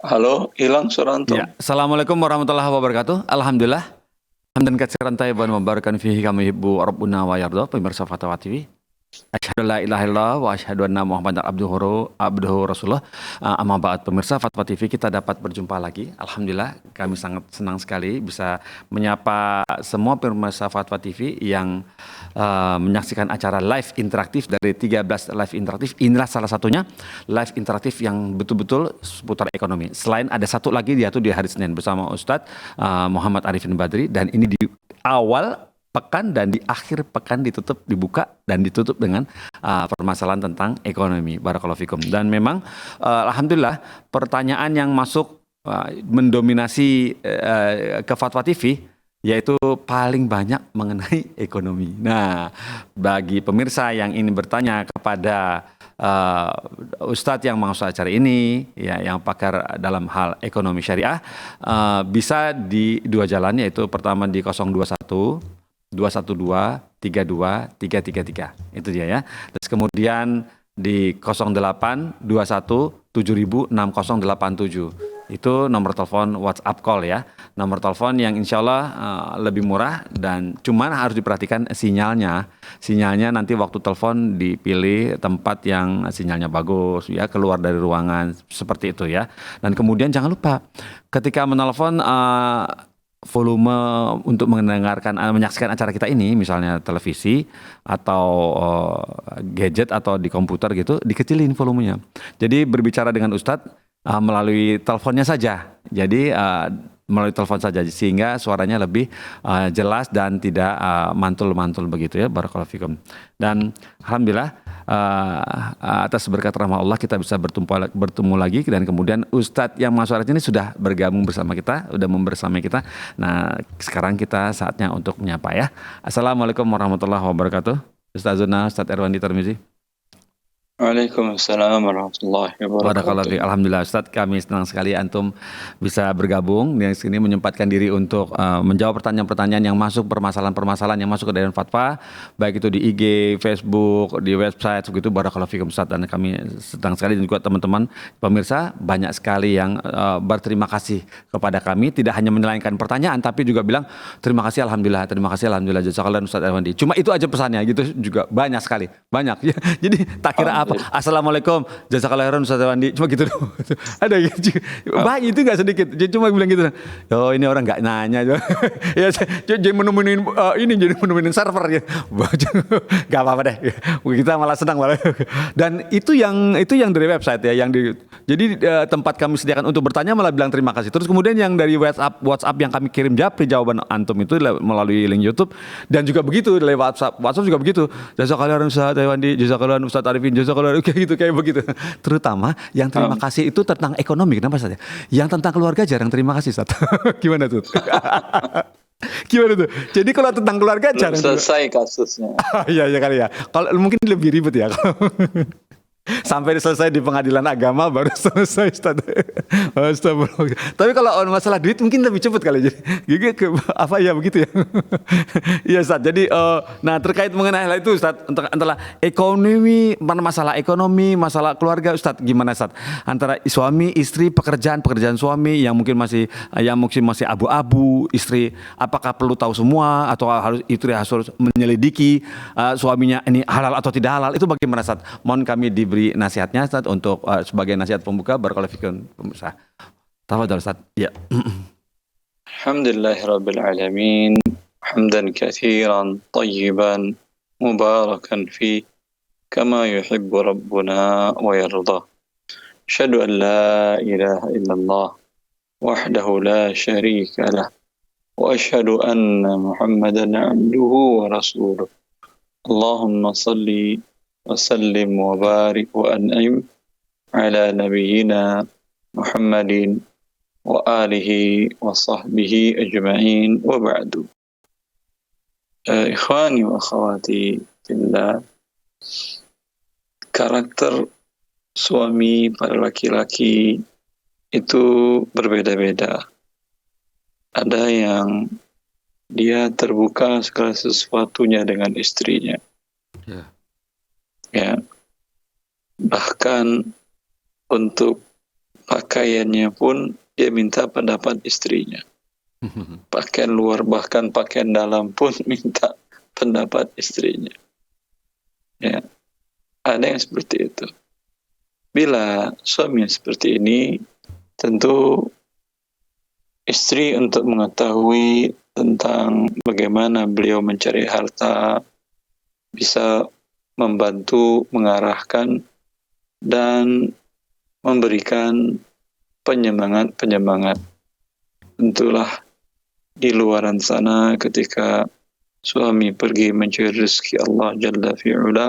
Halo, hilang suara antum. Ya, Assalamualaikum warahmatullahi wabarakatuh. Alhamdulillah. Hamdan katsiran tayyiban mubarakan fihi kama yuhibbu rabbuna wa yarda. Pemirsa Fatwa TV. Asyhadu la ilaha illallah wa asyhadu anna Muhammadar abduhu rasulullah. Amma ba'd, pemirsa Fatwa TV, kita dapat berjumpa lagi. Alhamdulillah, kami sangat senang sekali bisa menyapa semua pemirsa Fatwa TV yang menyaksikan acara live interaktif dari 13 live interaktif. Inilah salah satunya live interaktif yang betul-betul seputar ekonomi. Selain ada satu lagi, dia tuh di hari Senin bersama Ustadz Muhammad Arifin Badri, dan ini di awal pekan dan di akhir pekan dibuka dan ditutup dengan permasalahan tentang ekonomi. Barakallahu fikum. Dan memang alhamdulillah pertanyaan yang masuk mendominasi ke Fatwa TV yaitu paling banyak mengenai ekonomi. Nah, bagi pemirsa yang ingin bertanya kepada Ustadz yang mengurus acara ini, ya, yang pakar dalam hal ekonomi syariah, bisa di dua jalan, yaitu pertama di 021 212 32 333, itu dia ya. Terus kemudian di 08 21 7000 6087, itu nomor telepon WhatsApp call ya, nomor telepon yang insya Allah lebih murah, dan cuman harus diperhatikan sinyalnya nanti waktu telepon dipilih tempat yang sinyalnya bagus ya, keluar dari ruangan seperti itu ya. Dan kemudian jangan lupa ketika menelpon, volume untuk mendengarkan, menyaksikan acara kita ini, misalnya televisi atau gadget atau di komputer gitu, dikecilin volumenya. Jadi berbicara dengan Ustadz melalui teleponnya saja. Jadi melalui telepon saja sehingga suaranya lebih jelas dan tidak mantul-mantul begitu ya. Barakallahu fikum. Dan alhamdulillah atas berkat rahmat Allah kita bisa bertemu lagi, dan kemudian Ustadz yang masuk acara ini sudah bergabung bersama kita, sudah membersamai kita. Nah, sekarang kita saatnya untuk menyapa ya. Assalamualaikum warahmatullahi wabarakatuh. Ustazuna Ustadz Erwandi Tarmizi. Waalaikumsalam warahmatullahi wabarakatuh. Alhamdulillah Ustadz, kami senang sekali antum bisa bergabung di sini, menyempatkan diri untuk menjawab pertanyaan-pertanyaan yang masuk, permasalahan-permasalahan yang masuk ke dalam fatwa, baik itu di IG, Facebook, di website begitu. Barakallahu fikum Ustadz, dan kami senang sekali, dan juga teman-teman pemirsa banyak sekali yang berterima kasih kepada kami, tidak hanya menyelesaikan pertanyaan tapi juga bilang terima kasih alhamdulillah jazakallah Ustadz Erwandi. Cuma itu aja pesannya gitu, juga banyak sekali, banyak ya. Jadi tak kira assalamualaikum, jazakallah khairan Ustaz Wandi, cuma gitu doang. Ada gitu, banyak itu nggak sedikit. Jadi cuma bilang gitu, oh ini orang nggak nanya, ya jadi menemuin jadi menemuin server ya, nggak apa-apa deh. Kita malah senang malah. Dan itu yang dari website ya, jadi tempat kami sediakan untuk bertanya malah bilang terima kasih. Terus kemudian yang dari WhatsApp yang kami kirim jawaban antum itu melalui link YouTube, dan juga begitu dari WhatsApp juga begitu. Jazakallah khairan Ustaz Wandi, jazakallah Ustaz Arifin, kayak begitu. Terutama yang terima kasih itu tentang ekonomi. Kenapa saja? Yang tentang keluarga jarang terima kasih, Ustaz. Gimana tuh? Gimana tuh? Jadi kalau tentang keluarga Belum jarang selesai kasusnya. Iya kali ya. Kalau mungkin lebih ribet ya. Sampai selesai di pengadilan agama baru selesai, Ustaz. Astagfirullah. Tapi kalau masalah duit mungkin lebih cepat kali. Jadi apa ya begitu ya. Iya Ustaz. Jadi nah terkait mengenai hal itu Ustaz, antara ekonomi, masalah ekonomi, masalah keluarga Ustaz, gimana Ustaz? Antara suami, istri, pekerjaan suami yang mungkin masih abu-abu, istri apakah perlu tahu semua atau istri harus menyelidiki suaminya ini halal atau tidak halal, itu bagaimana Ustaz? Mohon kami diberi nasihatnya Ustaz untuk sebagai nasihat pembuka. Barakallahu fikum pemirsa. Tafadhal Ustaz. Ya. Alhamdulillahirabbil alamin. Hamdan katsiran tayyiban mubarakan fi kama yuhibbu rabbuna wa yarda. Asyhadu an la ilaha illallah wahdahu la syarika lah, wa asyhadu anna Muhammadan abduhu wa rasuluh. Allahumma salli وسلم وبارك وأنعم على نبينا محمد وآله وصحبه أجمعين وبعد. إخواني وأخواتي في الله, karakter suami pada laki-laki itu berbeda-beda. Ada yang dia terbuka segala sesuatunya dengan istrinya. Ya, bahkan untuk pakaiannya pun dia minta pendapat istrinya. Pakaian luar bahkan pakaian dalam pun minta pendapat istrinya. Ya, ada yang seperti itu. Bila suami seperti ini, tentu istri untuk mengetahui tentang bagaimana beliau mencari harta, bisa membantu mengarahkan dan memberikan penyemangat-penyemangat. Tentulah di luaran sana ketika suami pergi mencari rezeki Allah Jalla fi'ula,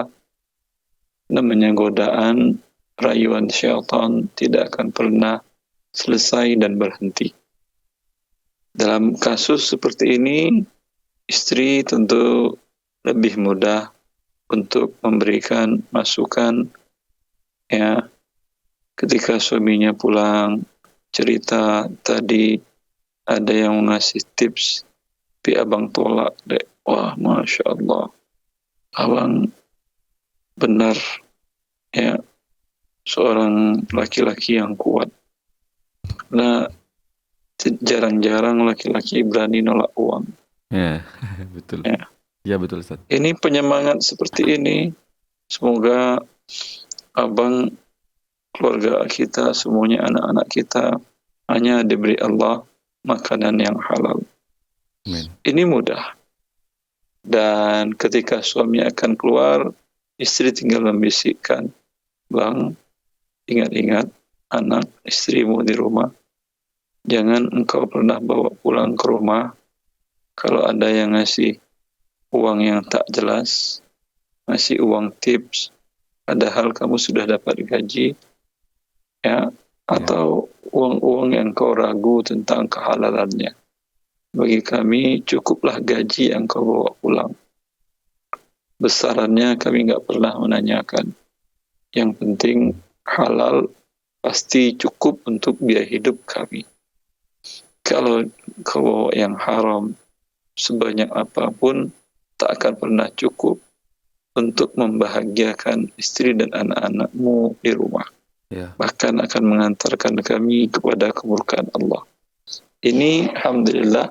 namanya godaan, rayuan syaitan tidak akan pernah selesai dan berhenti. Dalam kasus seperti ini, istri tentu lebih mudah untuk memberikan masukan, ya, ketika suaminya pulang cerita tadi ada yang ngasih tips, tapi abang tolak deh. Wah, Masya Allah, abang benar, ya, seorang laki-laki yang kuat. Nah, jarang-jarang laki-laki berani nolak uang. Ya, betul. Ya. Ya betul, Ustaz. Ini penyemangat seperti ini, semoga abang, keluarga kita, semuanya anak-anak kita hanya diberi Allah makanan yang halal. Amin. Ini mudah. Dan ketika suami akan keluar, istri tinggal membisikkan, Bang, ingat-ingat anak istrimu di rumah. Jangan engkau pernah bawa pulang ke rumah kalau ada yang ngasih uang yang tak jelas, ngasih uang tips, padahal kamu sudah dapat gaji, ya, atau uang-uang yang kau ragu tentang kehalalannya. Bagi kami cukuplah gaji yang kau bawa pulang. Besarannya kami nggak pernah menanyakan. Yang penting halal pasti cukup untuk biaya hidup kami. Kalau kau bawa yang haram sebanyak apapun tak akan pernah cukup untuk membahagiakan istri dan anak-anakmu di rumah. Ya. Bahkan akan mengantarkan kami kepada kemurkaan Allah. Ini alhamdulillah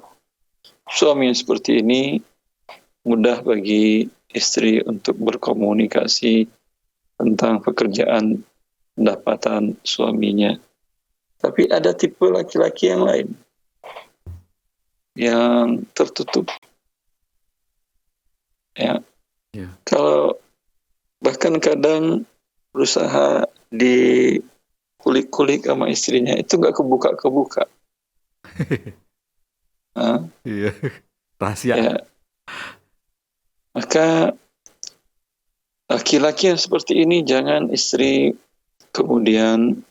suami yang seperti ini mudah bagi istri untuk berkomunikasi tentang pekerjaan pendapatan suaminya. Tapi ada tipe laki-laki yang lain yang tertutup. Ya. Ya. Kalau bahkan kadang berusaha di kulik-kulik sama istrinya itu nggak kebuka-kebuka. Iya. Rahasia. Ya. Maka laki-laki yang seperti ini jangan istri kemudian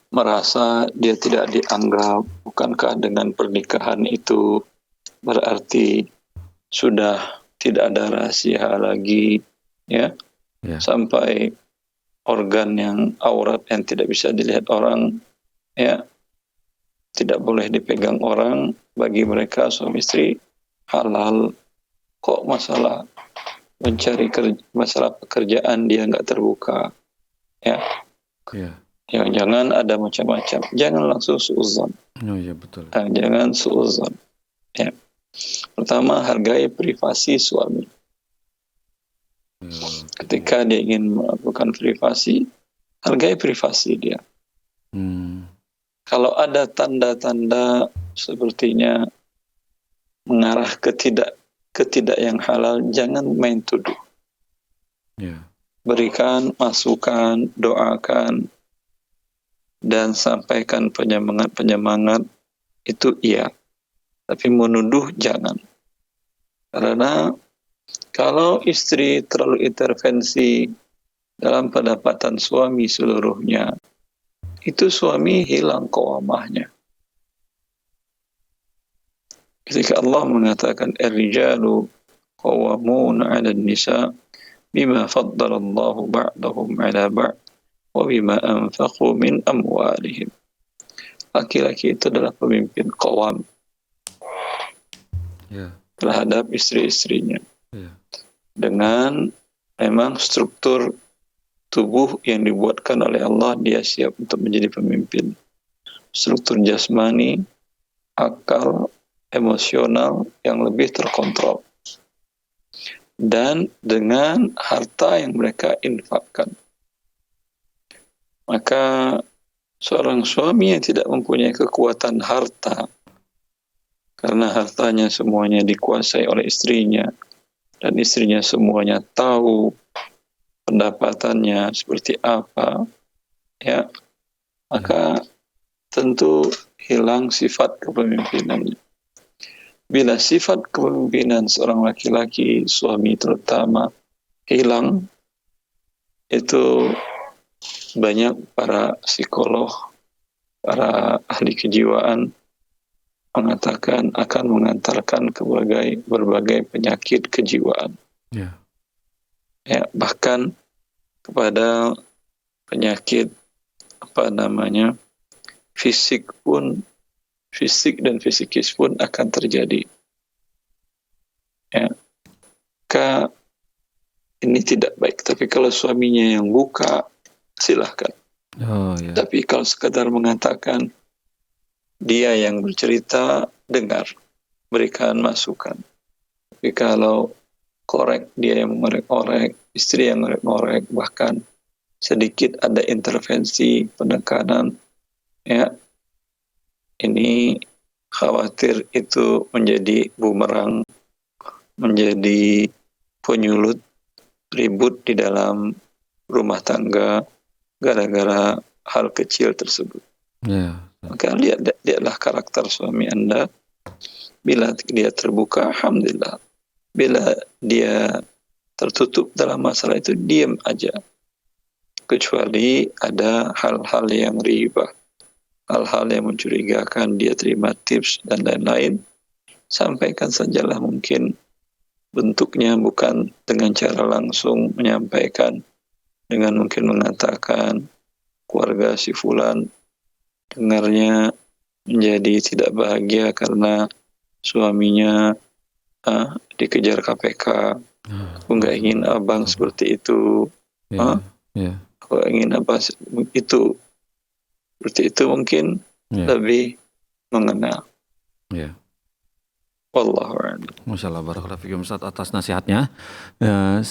merasa dia tidak dianggap. Bukankah dengan pernikahan itu berarti sudah tidak ada rahasia lagi, ya? Ya. Sampai organ yang aurat yang tidak bisa dilihat orang, ya, tidak boleh dipegang orang. Bagi mereka suami istri halal. Kok masalah mencari masalah pekerjaan dia nggak terbuka, ya? Ya. Jangan ada macam-macam. Jangan langsung suuzon. Oh iya betul. Jangan suuzon. Ya. Pertama, hargai privasi suami. Ketika dia ingin melakukan privasi, hargai privasi dia. Kalau ada tanda-tanda sepertinya mengarah ke tidak yang halal, jangan main tuduh. Ya. Berikan masukan, doakan, dan sampaikan penyemangat itu iya. Tapi menuduh jangan. Karena kalau istri terlalu intervensi dalam pendapatan suami seluruhnya, itu suami hilang qawamahnya. Ketika Allah mengatakan ar-rijalu qawwamuna 'ala an-nisa bima faddala Allahu ba'dahum 'ala ba'd wa bima anfaqu min amwalihim. Laki-laki itu adalah pemimpin qawam terhadap istri-istrinya. Dengan memang struktur tubuh yang dibuatkan oleh Allah, dia siap untuk menjadi pemimpin. Struktur jasmani, akal, emosional yang lebih terkontrol. Dan dengan harta yang mereka infakkan. Maka seorang suami yang tidak mempunyai kekuatan harta, karena hartanya semuanya dikuasai oleh istrinya, dan istrinya semuanya tahu pendapatannya seperti apa, ya, maka tentu hilang sifat kepemimpinannya. Bila sifat kepemimpinan seorang laki-laki, suami terutama, hilang, itu banyak para psikolog, para ahli kejiwaan mengatakan akan mengantarkan ke berbagai penyakit kejiwaan. Ya. Ya, bahkan kepada penyakit fisik dan fisikis pun akan terjadi. Ya. Maka ini tidak baik. Tapi kalau suaminya yang buka, silahkan. Oh, ya. Tapi kalau sekadar mengatakan, dia yang bercerita, dengar, berikan masukan. Tapi kalau korek, dia yang mengorek-orek, istri yang mengorek-orek, bahkan sedikit ada intervensi penekanan, ya, ini khawatir itu menjadi bumerang, menjadi penyulut ribut di dalam rumah tangga gara-gara hal kecil tersebut. Ya. Maka lihatlah karakter suami Anda. Bila dia terbuka, alhamdulillah. Bila dia tertutup dalam masalah itu, diam aja. Kecuali ada hal-hal yang ribah, hal-hal yang mencurigakan, dia terima tips dan lain-lain, sampaikan sajalah. Mungkin bentuknya bukan dengan cara langsung menyampaikan, dengan mungkin mengatakan keluarga si fulan dengarnya menjadi tidak bahagia karena suaminya dikejar KPK. Aku nggak ingin abang seperti itu. Aku ingin apa itu seperti itu, mungkin lebih mengenal. Ya. Wallahu a'lam. Masya Allah, barakallahu fikum Ustaz atas nasihatnya.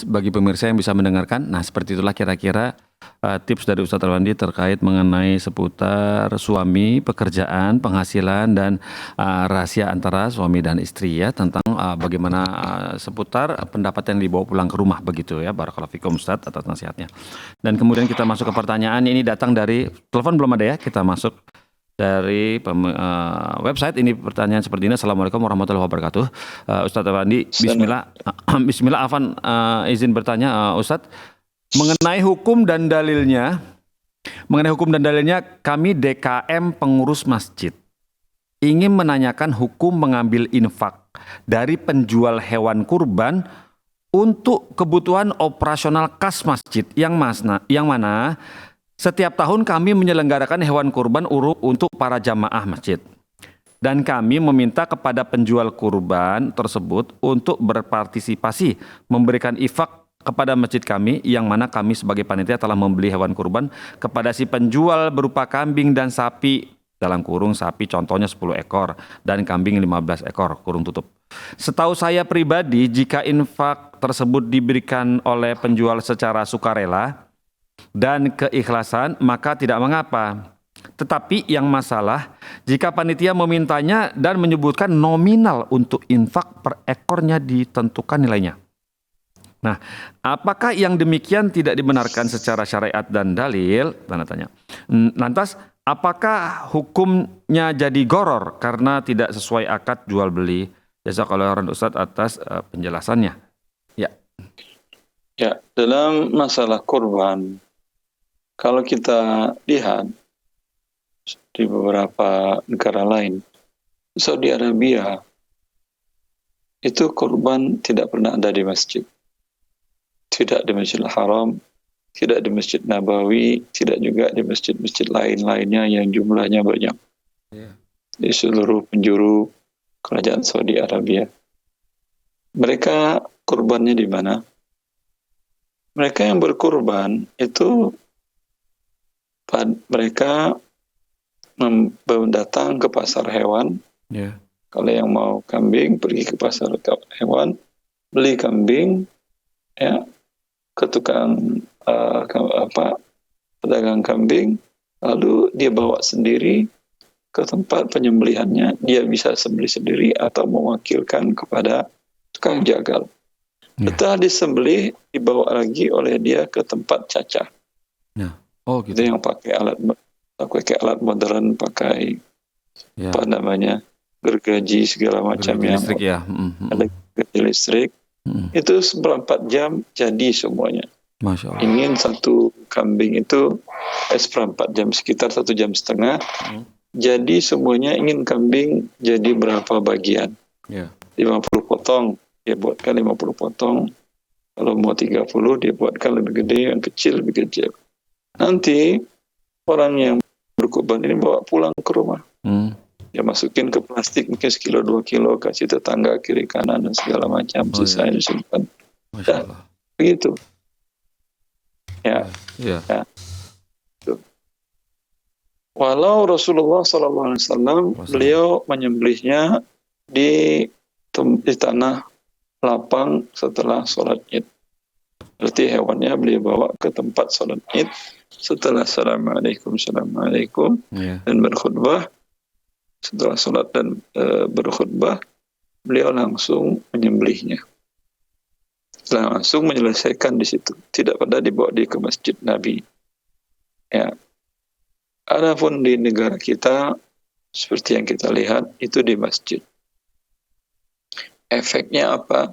Bagi pemirsa yang bisa mendengarkan, nah seperti itulah kira-kira tips dari Ustaz Alwandi terkait mengenai seputar suami, pekerjaan, penghasilan, dan rahasia antara suami dan istri ya, tentang bagaimana seputar pendapatan yang dibawa pulang ke rumah begitu ya. Barakallahu fikum Ustaz atas nasihatnya. Dan kemudian kita masuk ke pertanyaan, ini datang dari, telepon belum ada ya, kita masuk dari website. Ini pertanyaan seperti ini. Assalamualaikum warahmatullahi wabarakatuh. Ustadz Alwandi, Bismillah Afan izin bertanya Ustadz, mengenai hukum dan dalilnya, kami DKM pengurus masjid ingin menanyakan hukum mengambil infak dari penjual hewan kurban untuk kebutuhan operasional kas masjid yang mana setiap tahun kami menyelenggarakan hewan kurban untuk para jamaah masjid. Dan kami meminta kepada penjual kurban tersebut untuk berpartisipasi memberikan infak kepada masjid kami, yang mana kami sebagai panitia telah membeli hewan kurban kepada si penjual berupa kambing dan sapi, dalam kurung sapi contohnya 10 ekor dan kambing 15 ekor kurung tutup. Setahu saya pribadi, jika infak tersebut diberikan oleh penjual secara sukarela dan keikhlasan, maka tidak mengapa. Tetapi yang masalah, jika panitia memintanya dan menyebutkan nominal untuk infak per ekornya ditentukan nilainya. Nah, apakah yang demikian tidak dibenarkan secara syariat dan dalil? Tanda tanya. Lantas, apakah hukumnya jadi goror karena tidak sesuai akad jual beli? Jazakallahu khairan Ustaz atas penjelasannya. Ya, dalam masalah kurban, kalau kita lihat di beberapa negara lain, Saudi Arabia, itu kurban tidak pernah ada di masjid. Tidak di Masjidil Haram, tidak di Masjid Nabawi, tidak juga di masjid-masjid lain-lainnya yang jumlahnya banyak. Di seluruh penjuru kerajaan Saudi Arabia. Mereka kurbannya di mana? mereka yang berkurban itu mereka datang ke pasar hewan. Ya. Kalau yang mau kambing pergi ke pasar hewan, beli kambing, ya, ke tukang pedagang kambing, lalu dia bawa sendiri ke tempat penyembelihannya. Dia bisa sembelih sendiri atau mewakilkan kepada tukang jagal. Ya. Setelah disembelih, dibawa lagi oleh dia ke tempat cacah. Ya. Oh gitu. Itu yang pakai alat modern, pakai Ya. apa namanya, gergaji segala macam, Gergaji yang listrik ya. ada gergaji listrik. Itu seperempat jam jadi semuanya. Masya Allah. Ingin satu kambing itu seperempat jam, sekitar 1,5 jam. Jadi semuanya. Ingin kambing jadi berapa bagian? Ya. 50 potong, dia buatkan 50 potong. Kalau mau 30, dia buatkan lebih gede, yang kecil lebih kecil. Nanti orang yang berkurban ini bawa pulang ke rumah. Dia masukin ke plastik, mungkin 1-2 kilo, kasih tetangga kiri kanan dan segala macam. Sisanya disimpan. Masya Allah. Begitu. Ya. Ya. Ya. Walau Rasulullah SAW beliau menyembelihnya di tanah lapang setelah sholat Id. Berarti hewannya beliau bawa ke tempat sholat Id setelah Assalamualaikum dan berkhutbah. Setelah sholat dan berkhutbah, beliau langsung menyembelihnya. Langsung menyelesaikan di situ. Tidak pada dibawa ke masjid Nabi. Ya. Adapun di negara kita, seperti yang kita lihat, itu di masjid. Efeknya apa?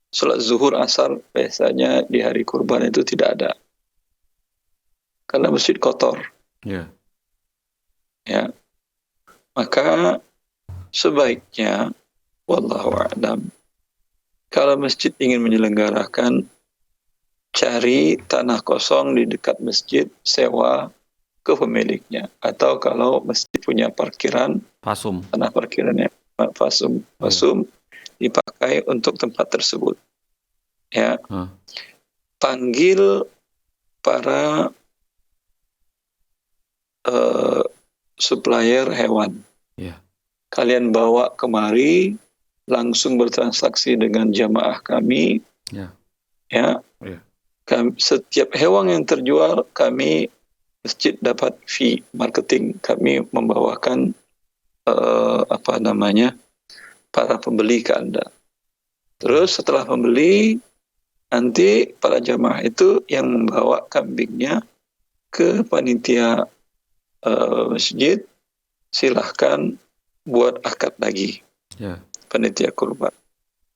Sholat zuhur asar biasanya di hari kurban itu tidak ada. Karena masjid kotor. Ya. Ya. Maka sebaiknya, wallahu a'lam, kalau masjid ingin menyelenggarakan, cari tanah kosong di dekat masjid, sewa ke pemiliknya. Atau kalau masjid punya parkiran, Fasum. tanah parkirannya fasum, dipakai untuk tempat tersebut. Ya. Panggil para supplier hewan. Ya. Kalian bawa kemari, langsung bertransaksi dengan jamaah kami. Ya. Ya. Setiap hewan yang terjual, kami masjid dapat fee marketing. Kami membawakan para pembeli ke Anda. Terus setelah pembeli, nanti para jamaah itu yang membawa kambingnya ke panitia masjid, silahkan buat akad lagi. Ya. Panitia kurban.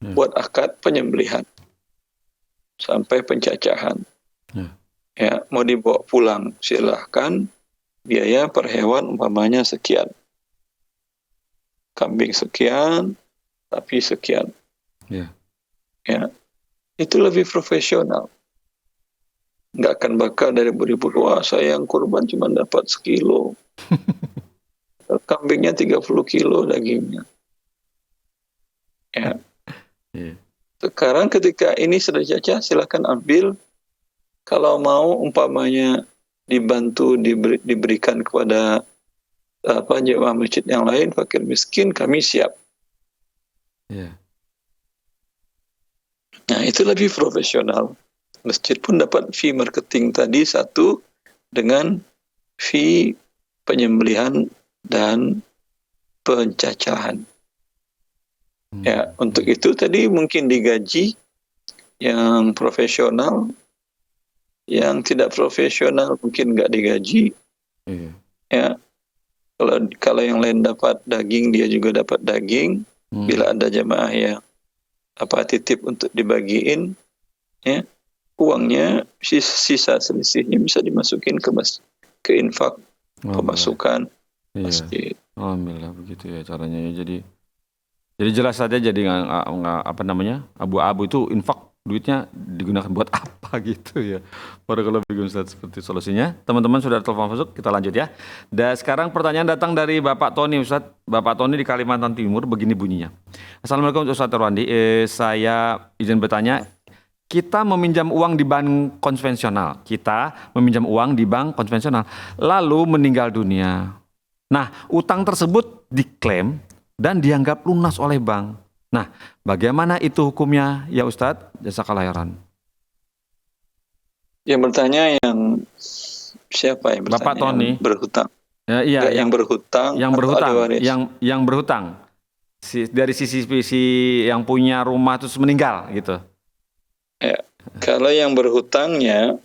Buat akad penyembelihan sampai pencacahan. Ya, mau dibawa pulang silahkan, biaya per hewan umpamanya sekian. Kambing sekian, sapi sekian. Ya. Ya. Itu lebih profesional. Nggak akan bakal dari beribu, wah saya yang kurban cuma dapat 1 kilo. Kambingnya 30 kilo dagingnya. Ya. Sekarang ketika ini sudah cacah, silakan ambil. Kalau mau umpamanya dibantu, diberikan kepada jemaah masjid yang lain, fakir miskin, kami siap. Ya. Nah, itu lebih profesional. Masjid pun dapat fee marketing tadi satu, dengan fee penyembelihan dan pencacahan. Ya, untuk itu tadi mungkin digaji yang profesional, yang tidak profesional mungkin nggak digaji. Ya, kalau yang lain dapat daging, dia juga dapat daging. Bila ada jamaah yang titip untuk dibagiin, ya, uangnya sisa selisihnya bisa dimasukin ke infak pemasukan masjid. Alhamdulillah begitu ya caranya ya. Jadi jelas saja, jadi nggak abu-abu itu infak, duitnya digunakan buat apa gitu ya. Barakallahu fikum Ustaz, seperti solusinya. Teman-teman sudah telepon masuk, kita lanjut ya. Dan sekarang pertanyaan datang dari Bapak Tony Ustaz. Bapak Tony di Kalimantan Timur, begini bunyinya. Assalamualaikum Ustaz Terwandi. Saya izin bertanya, kita meminjam uang di bank konvensional. Lalu meninggal dunia. Nah, utang tersebut diklaim dan dianggap lunas oleh bank. Nah, bagaimana itu hukumnya ya Ustadz? Jazakallah khairan. Yang bertanya yang siapa yang bertanya? Bapak Tony. Yang berhutang. Ya, iya, yang berhutang. Atau ahli waris? Yang berhutang. Dari sisi yang punya rumah terus meninggal gitu. Ya, kalau yang berhutangnya,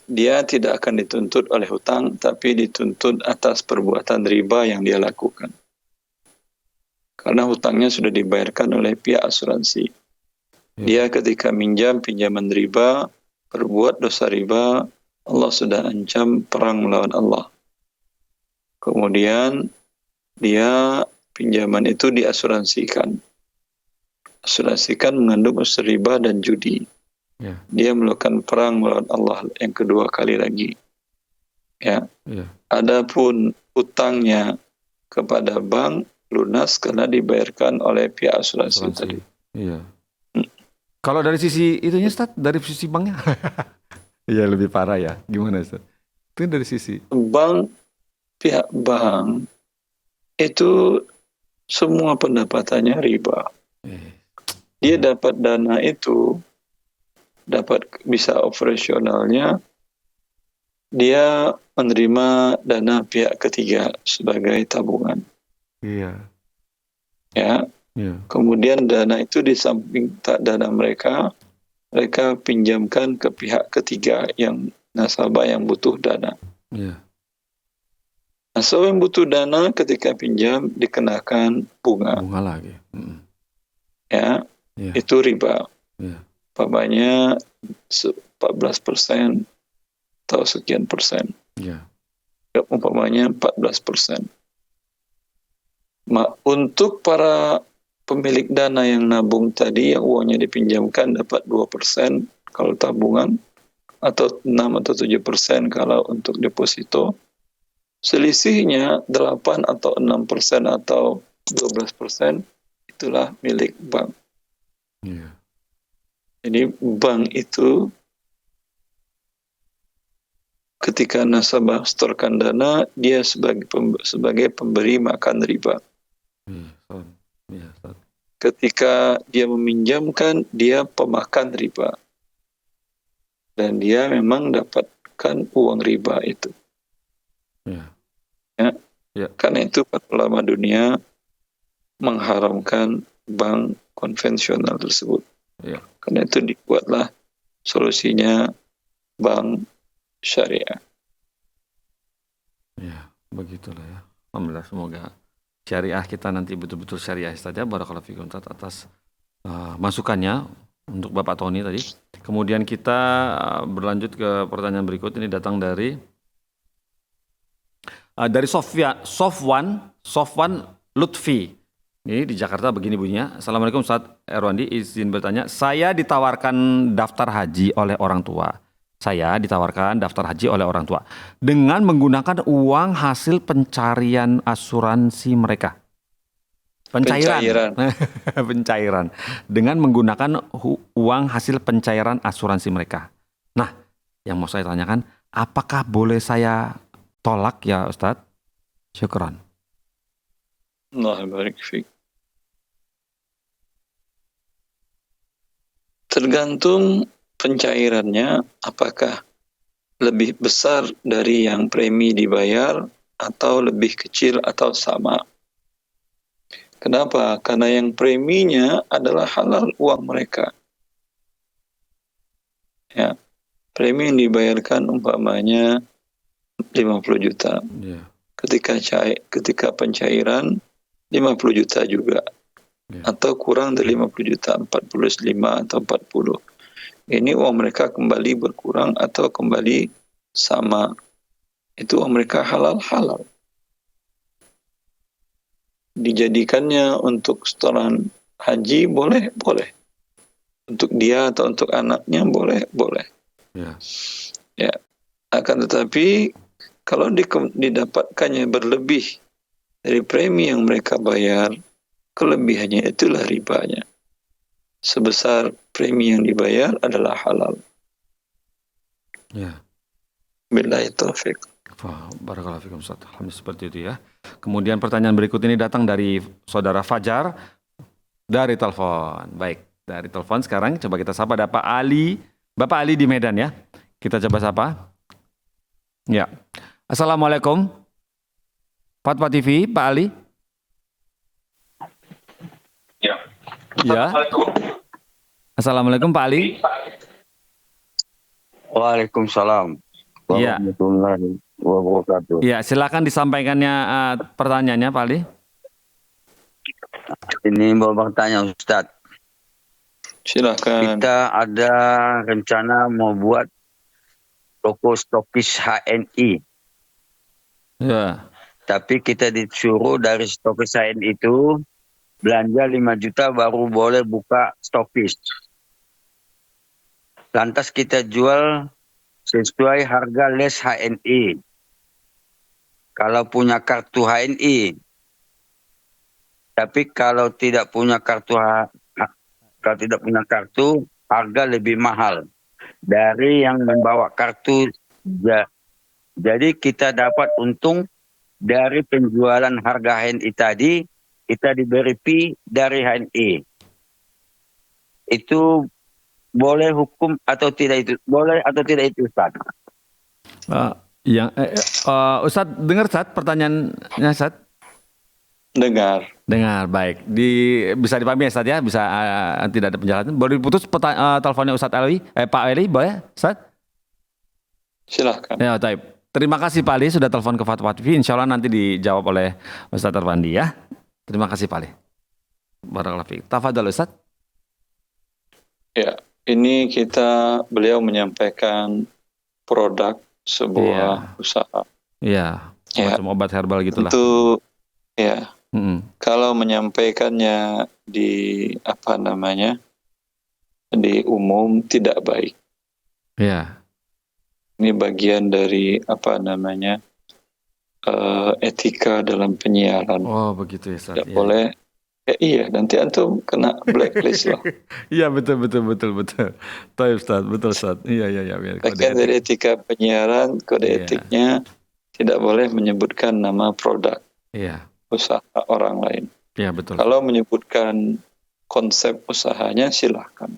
dia tidak akan dituntut oleh hutang, tapi dituntut atas perbuatan riba yang dia lakukan. Karena hutangnya sudah dibayarkan oleh pihak asuransi. Dia ketika minjam pinjaman riba, berbuat dosa riba, Allah sudah ancam perang melawan Allah. Kemudian dia pinjaman itu diasuransikan. Asuransikan mengandung unsur riba dan judi. Dia melakukan perang melawan Allah yang kedua kali lagi. Ya. Adapun utangnya kepada bank lunas karena dibayarkan oleh pihak asuransi tadi. Iya. Kalau dari sisi itunya Ustaz, dari sisi banknya? Iya lebih parah ya. Gimana Ustaz? Itu dari sisi pihak bank itu semua pendapatannya riba. Dia dapat dana itu, dapat bisa operasionalnya, dia menerima dana pihak ketiga sebagai tabungan. Iya. Ya. Kemudian dana itu di samping dana mereka pinjamkan ke pihak ketiga yang nasabah yang butuh dana. Nasabah yang butuh dana ketika pinjam dikenakan bunga. Bunga lagi. Ya, itu riba. Umpamanya 14% atau sekian persen. Umpamanya 14%. Untuk para pemilik dana yang nabung tadi, yang uangnya dipinjamkan dapat 2% kalau tabungan, atau 6 atau 7% kalau untuk deposito. Selisihnya 8 atau 6% atau 12% itulah milik bank. Jadi bank itu ketika nasabah setorkan dana, dia sebagai pemberi makan riba. Ketika dia meminjamkan, dia pemakan riba. Dan dia memang dapatkan uang riba itu. Karena itu ulama dunia mengharamkan bank konvensional tersebut. Karena itu dibuatlah solusinya bank syariah. Ya, begitulah ya. Alhamdulillah, semoga syariah kita nanti betul-betul syariah saja. Barakallahu fikum atas masukannya untuk Bapak Tony tadi. Kemudian kita berlanjut ke pertanyaan berikut. Ini datang dari Sofwan Lutfi. Ini di Jakarta begini bunyinya. Assalamualaikum Ustaz Erwandi, izin bertanya. Saya ditawarkan daftar haji oleh orang tua. Dengan menggunakan uang hasil pencarian asuransi mereka. Pencairan. Dengan menggunakan uang hasil pencairan asuransi mereka. Nah, yang mau saya tanyakan, apakah boleh saya tolak ya Ustadz? Syukran. Allah barik fiik. Tergantung pencairannya, apakah lebih besar dari yang premi dibayar atau lebih kecil atau sama. Kenapa? Karena yang preminya adalah halal uang mereka. Ya, premi yang dibayarkan umpamanya 50 juta. Ketika pencairan 50 juta juga. Atau kurang dari 50 juta, 45 atau 40. Ini uang mereka kembali berkurang atau kembali sama. Itu uang mereka halal-halal. Dijadikannya untuk setoran haji boleh. Untuk dia atau untuk anaknya boleh. Ya. Akan tetapi kalau didapatkannya berlebih dari premi yang mereka bayar, kelebihannya itulah ribanya. Sebesar premi yang dibayar adalah halal. Ya. Billahi taufik. Wah, barakallahu fikum Ustaz. Alhamdulillah seperti itu ya. Kemudian pertanyaan berikut ini datang dari saudara Fajar dari telepon. Baik, dari telepon sekarang coba kita sapa ada Pak Ali. Bapak Ali di Medan ya. Kita coba sapa. Ya. Assalamualaikum. Fatwa TV, Pak Ali. Ya. Ya. Assalamualaikum Pak Ali. Waalaikumsalam Iya. warahmatullahi wabarakatuh. Ya, silakan disampaikannya pertanyaannya Pak Ali. Ini mau bertanya Ustadz. Silakan. Kita ada rencana mau buat toko stokis HNI. Ya. Tapi kita disuruh dari stokis HNI itu belanja 5 juta baru boleh buka stokis. Lantas kita jual sesuai harga les HNI. Kalau punya kartu HNI. Tapi kalau tidak punya kartu harga lebih mahal dari yang membawa kartu. Jadi kita dapat untung dari penjualan harga HNI tadi, kita diberi fee dari HNI. Itu boleh hukum atau tidak itu? Boleh atau tidak itu Ustaz? Ustadz dengar Ustadz pertanyaannya Ustadz? Dengar. Baik. Bisa dipahami ya Ustadz ya? Bisa tidak ada penjelasan. Boleh diputus teleponnya Ustadz Ali? Pak Ali, boleh Ustadz? Silahkan. Ya, taib. Terima kasih Pak Ali sudah telepon ke Fatwa TV. Insya Allah nanti dijawab oleh Ustadz Arwandi ya. Terima kasih Pak Ali. Barakallahu fiik. Tafadhol Ustadz. Ya, ini beliau menyampaikan produk sebuah usaha. Iya. Ya. Macam obat herbal gitulah. Itu ya. Kalau menyampaikannya di di umum tidak baik. Ya. Ini bagian dari etika dalam penyiaran. Oh begitu ya Ustaz. Tidak boleh. Iya, nanti antum kena blacklist loh. Iya betul. Taib Ustaz, betul Ustaz. Iya. Bagian dari etika penyiaran, kode etiknya tidak boleh menyebutkan nama produk. Iya. Usaha orang lain. Iya betul. Kalau menyebutkan konsep usahanya silahkan.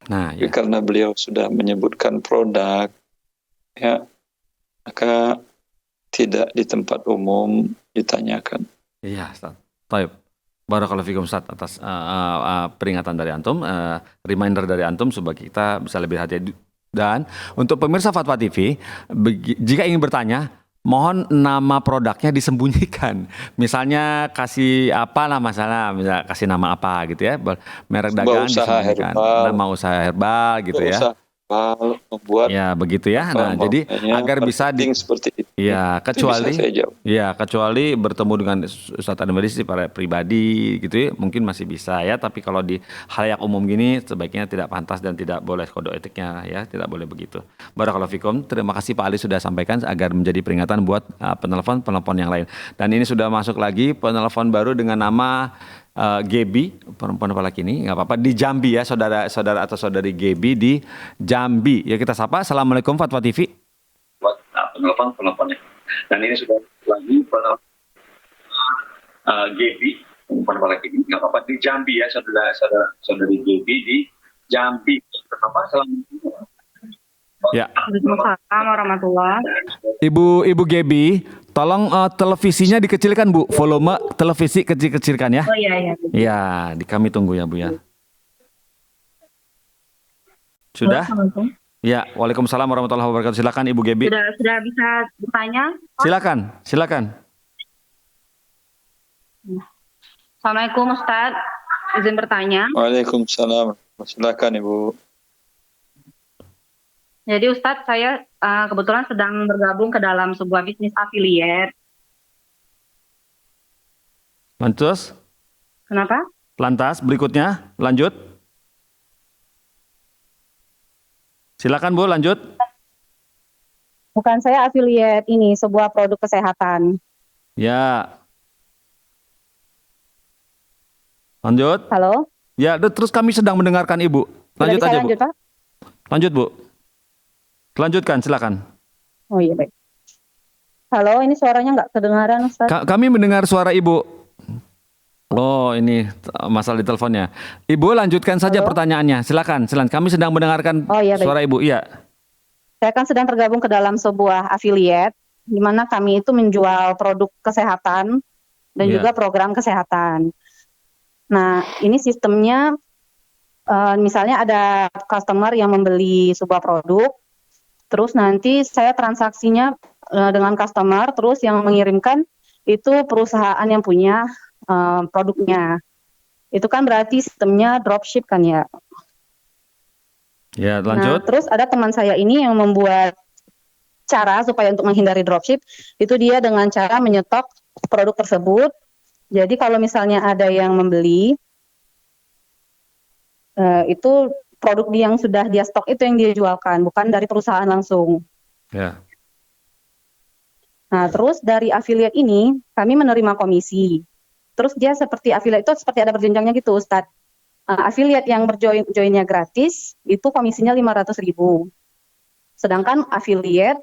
Nah, tapi karena beliau sudah menyebutkan produk, ya maka tidak di tempat umum ditanyakan. Iya, Ustaz. Taib. Barakallahu fikum Ustaz atas peringatan dari antum, reminder dari antum supaya kita bisa lebih hati-hati. Dan untuk pemirsa Fatwa TV, jika ingin bertanya, mohon nama produknya disembunyikan. Misalnya kasih apalah masalah, misalnya kasih nama apa gitu ya, merek dagang disembunyikan, nama usaha herbal gitu ya. Membuat ya begitu ya. Nah, jadi agar bisa seperti itu. Ya, kecuali bertemu dengan Ustadz Ademadi secara pribadi gitu ya, mungkin masih bisa ya, tapi kalau di halayak umum gini sebaiknya tidak pantas dan tidak boleh kode etiknya ya, tidak boleh begitu. Barakallahu fikum. Terima kasih Pak Ali sudah sampaikan agar menjadi peringatan buat penelpon yang lain. Dan ini sudah masuk lagi penelpon baru dengan nama Gebi, perempuan laki ini nggak apa-apa, di Jambi ya, saudara atau saudari Gebi di Jambi. Ya kita sapa. Assalamualaikum Fatwa TV. Buat penelponnya. Dan ini sudah lagi Gebi, perempuan laki ini nggak apa-apa di Jambi ya, saudari Gebi di Jambi. Apa? Assalamualaikum. Ya. Waalaikumsalam warahmatullahi. Ibu Gebi, tolong televisinya dikecilkan Bu, volume televisi kecilkan ya. Oh iya. Ya, kami tunggu ya Bu ya. Sudah? Ya, waalaikumsalam warahmatullahi wabarakatuh. Silakan Ibu Gebi. Sudah bisa bertanya? Silakan. Assalamualaikum Ustaz, izin bertanya. Waalaikumsalam. Silakan Ibu. Jadi Ustadz, saya kebetulan sedang bergabung ke dalam sebuah bisnis affiliate. Kenapa? Lantas berikutnya, lanjut. Silakan Bu, lanjut. Bukan saya affiliate ini, sebuah produk kesehatan. Ya. Lanjut. Halo? Ya, terus kami sedang mendengarkan Ibu. Lanjut bisa aja, Bu. lanjut, Pak? Lanjut, Bu. Lanjutkan, silakan. Oh iya, baik. Halo, ini suaranya nggak kedengaran, Ustaz. Kami mendengar suara Ibu. Oh, ini masalah di teleponnya. Ibu lanjutkan saja Halo? pertanyaannya. Silakan. Kami sedang mendengarkan Oh iya, baik. suara Ibu. Iya. Saya kan sedang tergabung ke dalam sebuah afiliat, di mana kami itu menjual produk kesehatan dan Iya. juga program kesehatan. Nah, ini sistemnya, misalnya ada customer yang membeli sebuah produk, terus nanti saya transaksinya dengan customer, terus yang mengirimkan itu perusahaan yang punya produknya. Itu kan berarti sistemnya dropship kan ya. Ya, Nah, lanjut. terus ada teman saya ini yang membuat cara supaya untuk menghindari dropship, itu dia dengan cara menyetok produk tersebut. Jadi kalau misalnya ada yang membeli, itu produk yang sudah dia stok itu yang dia jualkan, bukan dari perusahaan langsung. Ya. Nah, terus dari afiliat ini kami menerima komisi. Terus dia seperti afiliat itu seperti ada berjenjangnya gitu, Ustadz. Afiliat yang joinnya gratis itu komisinya 500.000. Sedangkan afiliat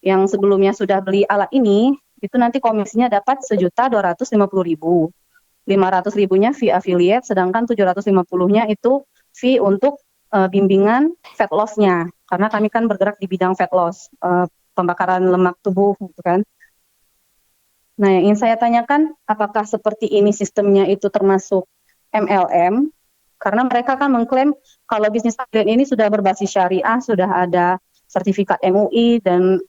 yang sebelumnya sudah beli alat ini itu nanti komisinya dapat 1.250.000. 500.000-nya fee affiliate, sedangkan 750-nya itu fee untuk bimbingan fat loss-nya. Karena kami kan bergerak di bidang fat loss, pembakaran lemak tubuh, gitu kan. Nah, yang ingin saya tanyakan, apakah seperti ini sistemnya itu termasuk MLM? Karena mereka kan mengklaim kalau bisnis affiliate ini sudah berbasis syariah, sudah ada sertifikat MUI, dan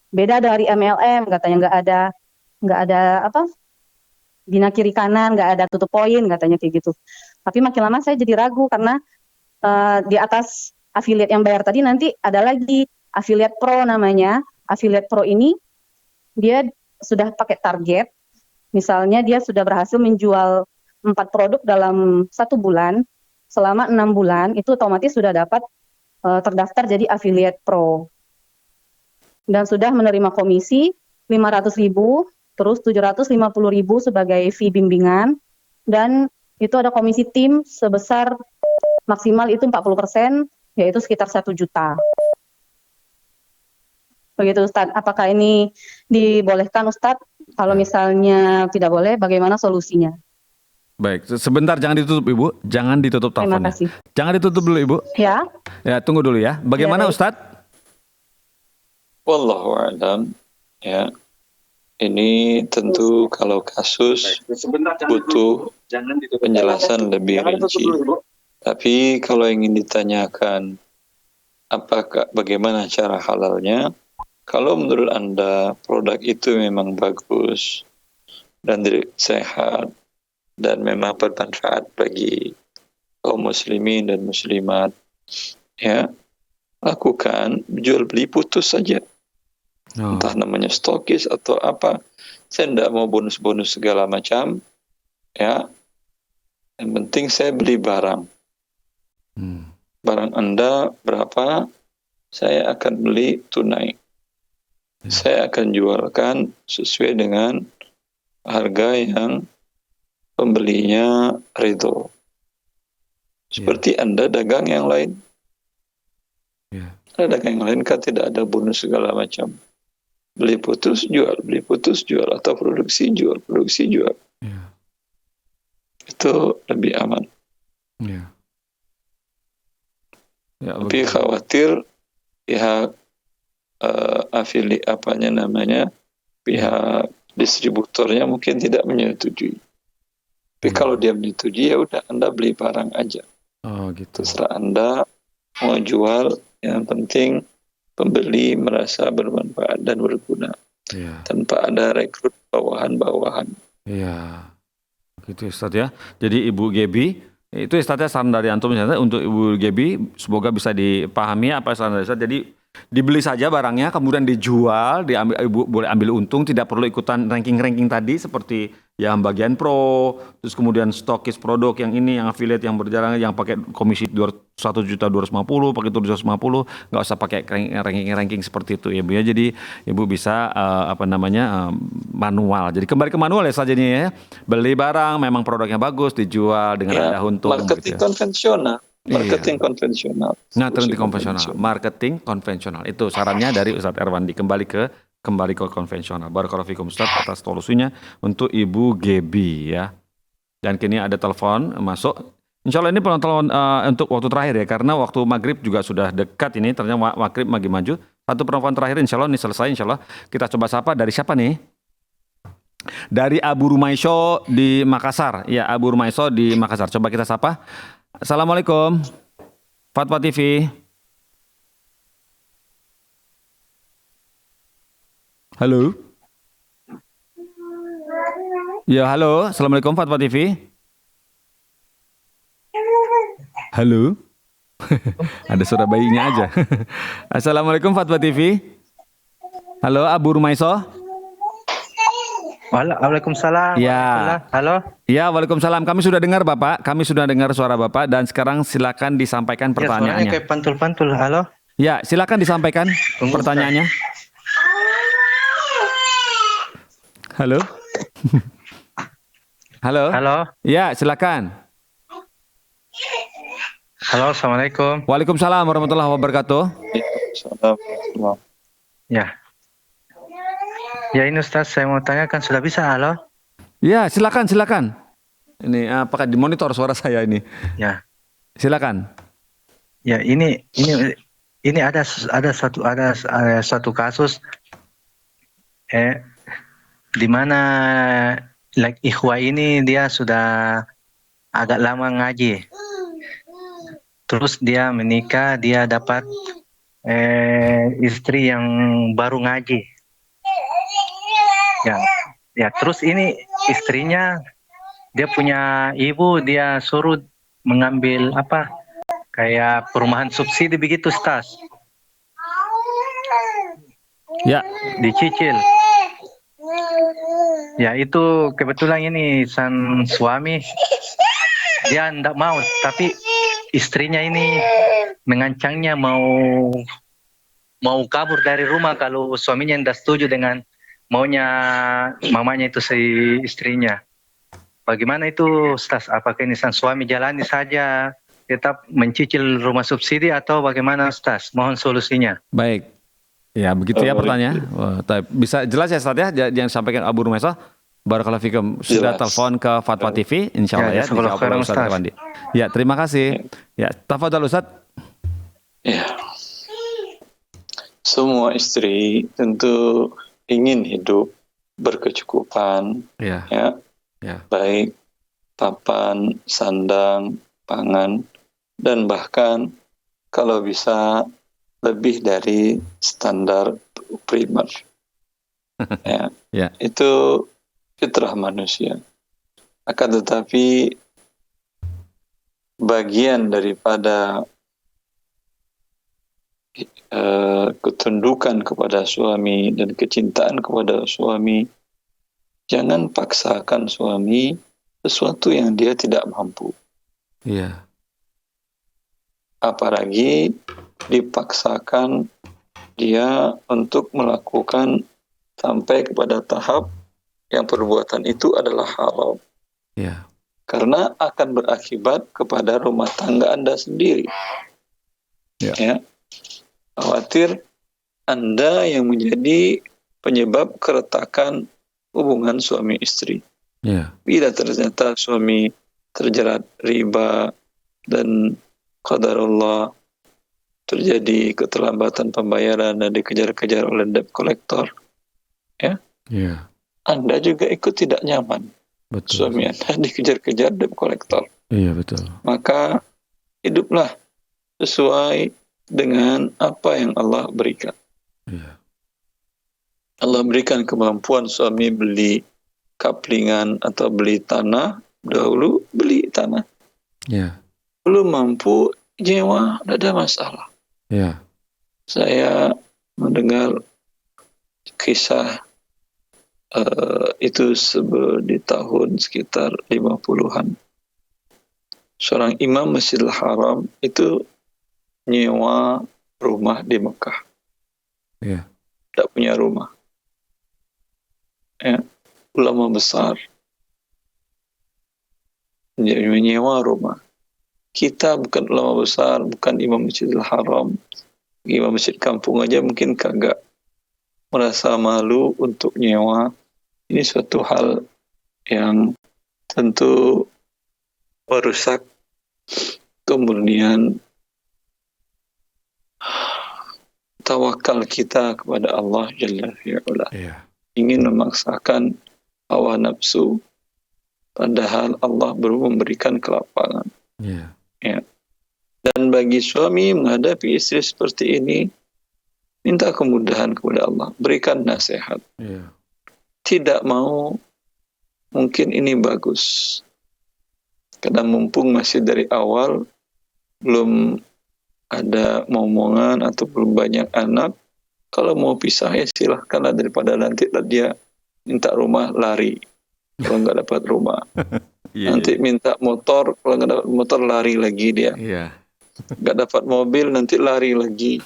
beda dari MLM, katanya nggak ada apa? Bina kiri kanan, nggak ada tutup poin, katanya kayak gitu. Tapi makin lama saya jadi ragu karena di atas affiliate yang bayar tadi nanti ada lagi affiliate pro namanya. Affiliate pro ini dia sudah pakai target, misalnya dia sudah berhasil menjual 4 produk dalam 1 bulan, selama 6 bulan itu otomatis sudah dapat terdaftar jadi affiliate pro. Dan sudah menerima komisi 500.000, terus 750.000 sebagai fee bimbingan, dan itu ada komisi tim sebesar maksimal itu 40%, yaitu sekitar 1 juta. Begitu, Ustadz. Apakah ini dibolehkan, Ustadz? Kalau misalnya tidak boleh, bagaimana solusinya? Baik, sebentar, jangan ditutup Ibu. Jangan ditutup Terima teleponnya. kasih. Jangan ditutup dulu Ibu. Ya, Ya, tunggu dulu ya. Bagaimana Ya, baik. Ustadz? Wallahu a'lam. Ya. Ini tentu kalau kasus Sebentar, butuh jangan ditutup. penjelasan lebih Jangan ditutup rinci. dulu, Bu. Tapi kalau ingin ditanyakan bagaimana cara halalnya, kalau menurut Anda produk itu memang bagus dan sehat dan memang bermanfaat bagi kaum muslimin dan muslimat, ya, lakukan, jual beli putus saja. Oh. Entah namanya stokis atau apa. Saya tidak mau bonus-bonus segala macam, ya. Yang penting saya beli barang. Barang Anda berapa, saya akan beli tunai. Saya akan jualkan sesuai dengan harga yang pembelinya ridho. Seperti Anda dagang yang lain. Ada dagang yang lain kan tidak ada bonus segala macam. Beli putus jual, beli putus jual, atau produksi jual, produksi jual. Itu lebih aman. Tapi khawatir pihak pihak distributornya mungkin tidak menyetujui. Tapi kalau dia menyetujui, ya udah Anda beli barang aja. Oh, gitu. Terserah Anda mau jual, yang penting pembeli merasa bermanfaat dan berguna. Tanpa ada rekrut bawahan-bawahan. Iya. Gitu Ustadz ya. Jadi Ibu Gebi, itu Ustadznya saran dari Antum untuk Ibu Gebi, semoga bisa dipahami apa saran dari Ustadz. Jadi dibeli saja barangnya, kemudian dijual, diambil, Ibu boleh ambil untung, tidak perlu ikutan ranking-ranking tadi seperti yang bagian pro, terus kemudian stokis produk yang ini, yang affiliate yang berjalan, yang pakai komisi 1.250.000, pakai 750, nggak usah pakai ranking-ranking seperti itu ya Bu ya. Jadi Ibu bisa manual. Jadi kembali ke manual ya sajanya ya. Beli barang, memang produknya bagus, dijual dengan ada untung. Marketing gitu ya. konvensional. Marketing konvensional. Nah, Solusi marketing konvensional. Marketing konvensional. Itu sarannya dari Ustadz Erwandi. Kembali ke konvensional. Barakallahu fikum Ustadz atas solusinya untuk Ibu Gebi ya. Dan kini ada telepon masuk. Insya Allah ini penonton untuk waktu terakhir ya. Karena waktu maghrib juga sudah dekat ini. Ternyata maghrib lagi maju. Satu penelpon terakhir insya Allah ini selesai. Insya Allah kita coba sapa. Dari siapa nih? Dari Abu Rumaiso di Makassar. Ya, Abu Rumaiso di Makassar. Coba kita sapa. Assalamualaikum, Fatwa TV. Halo. Ya, halo. Assalamualaikum, Fatwa TV. Halo. Ada suara bayinya aja. Assalamualaikum, Fatwa TV. Halo, Abu Rumaiso. Waalaikumsalam. Ya. Halo. Ya, waalaikumsalam. Kami sudah dengar Bapak. Kami sudah dengar suara Bapak dan sekarang silakan disampaikan Ya, suaranya pertanyaannya. kayak pantul-pantul. Halo. Ya, silakan disampaikan Tunggu, pertanyaannya. Halo. Halo. Halo. Ya, silakan. Halo, Assalamualaikum. Waalaikumsalam warahmatullahi wabarakatuh. Ya. Ya, ini Ustaz, saya mau tanyakan sudah bisa? Halo. Ya, silakan. Ini apakah dimonitor suara saya ini? Ya. Silakan. Ya, ini ada satu kasus di mana ikhwah ini dia sudah agak lama ngaji. Terus dia menikah, dia dapat istri yang baru ngaji. Ya, terus ini istrinya dia punya ibu, dia suruh mengambil kayak perumahan subsidi begitu, Stas. Ya. Dicicil. Ya, itu kebetulan ini sang suami dia tidak mau, tapi istrinya ini mengancamnya mau kabur dari rumah kalau suaminya tidak setuju dengan maunya mamanya itu si istrinya. Bagaimana itu, Ustaz? Apakah ini sang suami jalani saja tetap mencicil rumah subsidi atau bagaimana, Ustaz? Mohon solusinya. Baik. Ya, begitu ya pertanyaan. Bisa jelas ya Ustaz ya yang disampaikan Abu Rumaiso? Barakallahu fikum. Sudah telepon ke Fatwa TV insyaallah ya. Jazakallahu khairan, Ustaz Ustaz. Erwandi. Ya, terima kasih. Ya, tafadhol Ustaz. Ya. Semua istri tentu ingin hidup berkecukupan, Ya. ya, Ya. baik papan, sandang, pangan, dan bahkan kalau bisa lebih dari standar primer. Ya, Ya. itu fitrah manusia. Akan tetapi bagian daripada ketundukan kepada suami dan kecintaan kepada suami, jangan paksakan suami sesuatu yang dia tidak mampu. Iya. Apalagi dipaksakan dia untuk melakukan sampai kepada tahap yang perbuatan itu adalah haram. Iya. Karena akan berakibat kepada rumah tangga Anda sendiri. Ya. Khawatir Anda yang menjadi penyebab keretakan hubungan suami istri. Iya. Bila ternyata suami terjerat riba dan qadarullah terjadi keterlambatan pembayaran dan dikejar-kejar oleh debt collector, ya, Iya. Anda juga ikut tidak nyaman. Betul. Suami Anda dikejar-kejar debt collector. Iya, betul. Maka hiduplah sesuai dengan apa yang Allah berikan. Iya. Allah berikan kemampuan suami beli kaplingan atau beli tanah, dahulu beli tanah. Iya. Belum mampu nyewa, tidak ada masalah. Iya. Saya mendengar kisah itu di tahun sekitar 50-an. Seorang imam Masjidil Haram itu nyewa rumah di Mekah. Iya. Tidak punya rumah. Ya, ulama besar menyewa rumah. kita bukan ulama besar, bukan imam Masjidil Haram, imam masjid kampung aja mungkin kagak merasa malu untuk nyewa. Ini suatu hal yang tentu merusak kemurnian tawakal kita kepada Allah Jalla fi'ula. Iya. Ingin memaksakan hawa nafsu, padahal Allah baru memberikan kelapangan. Iya. Ya. Dan bagi suami menghadapi istri seperti ini, minta kemudahan kepada Allah, berikan nasihat. Iya. Tidak mau, mungkin ini bagus. Karena mumpung masih dari awal, belum ada momongan atau belum banyak anak, kalau mau pisah ya silahkanlah, daripada nanti dia minta rumah lari kalau nggak dapat rumah. Iya, Nanti minta motor, kalau nggak dapat motor lari lagi dia. iya. Nggak dapat mobil nanti lari lagi.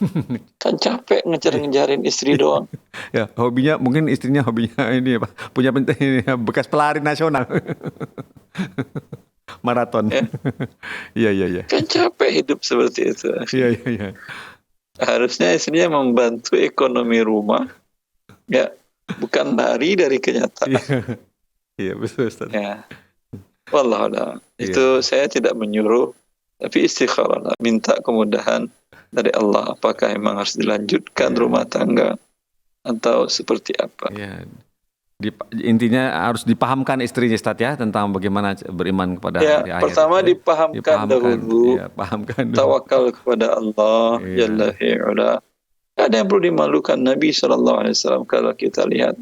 Kan capek ngejar-ngejarin istri doang. Ya, hobinya mungkin istrinya hobinya ini apa? Punya ini, bekas pelari nasional. Maraton. Ya. Iya, iya, iya. Kan capek hidup seperti itu. Iya, iya, iya. Harusnya istrinya membantu ekonomi rumah, ya, bukan lari dari kenyataan. Iya. Iya, betul Ustaz. Ya. Wallahualam. Itu saya tidak menyuruh, tapi istikharah, minta kemudahan dari Allah. Apakah memang harus dilanjutkan rumah tangga atau seperti apa? Iya. Intinya harus dipahamkan istrinya Ustaz ya tentang bagaimana beriman kepada Ya, hari akhir. pertama dipahamkan dahulu, Iya, pahamkan dulu. tawakal kepada Allah Iya. Jalla fi'ula. Tidak ada yang perlu dimalukan. Nabi SAW, kalau kita lihat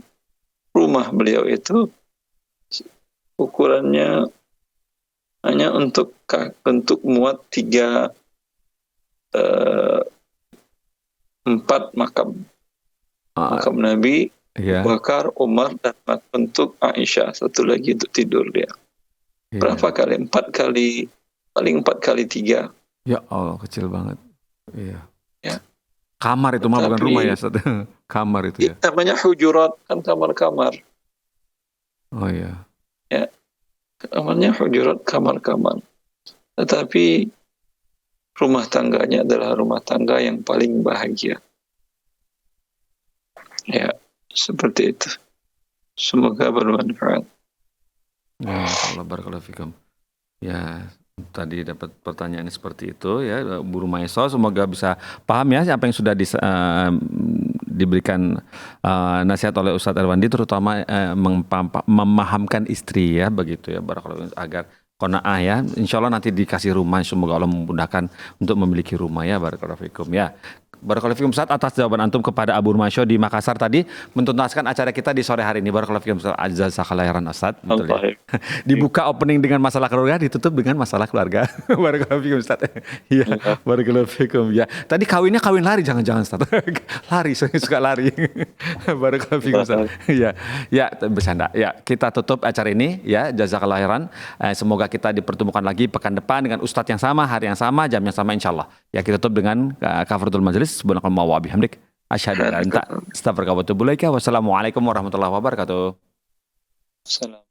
rumah beliau itu ukurannya hanya untuk muat 4 makam. Makam Nabi, Iya. Bakar, Umar, dan untuk Aisyah. Satu lagi untuk tidur dia. Iya. Berapa kali? 4 kali, paling 4 kali 3. Ya Allah, kecil banget. Iya. Ya. Kamar itu mah bukan Tapi- rumah ya, Ustaz. Kamar itu ya. Namanya hujurat, kan kamar-kamar. Oh iya. Kamarnya hujurat, kamar-kamar. Tetapi rumah tangganya adalah rumah tangga yang paling bahagia. Ya, seperti itu. Semoga bermanfaat. Ya, insyaallah barakallahu fikum. Ya, tadi dapat pertanyaan seperti itu ya, Bu Rumaiso, semoga bisa paham ya apa yang sudah diberikan nasihat oleh Ustadz Erwandi, terutama memahamkan istri ya, begitu ya, barakallahu fikum, agar qanaah ya. Insyaallah nanti dikasih rumah, semoga Allah memudahkan untuk memiliki rumah ya, barakallahu fikum ya. Barakallahu fikum Ustaz atas jawaban antum kepada Abu Rumaiso di Makassar tadi, menuntaskan acara kita di sore hari ini. Barakallahu fikum Ustaz, jazakallahu khairan Ustaz. Betul ya. Dibuka opening dengan masalah keluarga, ditutup dengan masalah keluarga. Barakallahu fikum Ustaz. Iya, barakallahu fikum ya. Tadi kawinnya kawin lari, jangan-jangan Ustaz. Lari, saya suka lari. Barakallahu fikum Ustaz. Iya, ya bercanda. Ya, kita tutup acara ini ya, jazakallahu khairan. Semoga kita dipertemukan lagi pekan depan dengan ustadz yang sama, hari yang sama, jam yang sama insyaallah. Ya, kita tutup dengan kafaratul majelis. Subhanakallahumma wa bihamdik asyhadu an la ilaha illa anta astaghfiruka wa atubu ilaik. Wassalamualaikum warahmatullahi wabarakatuh. Salam.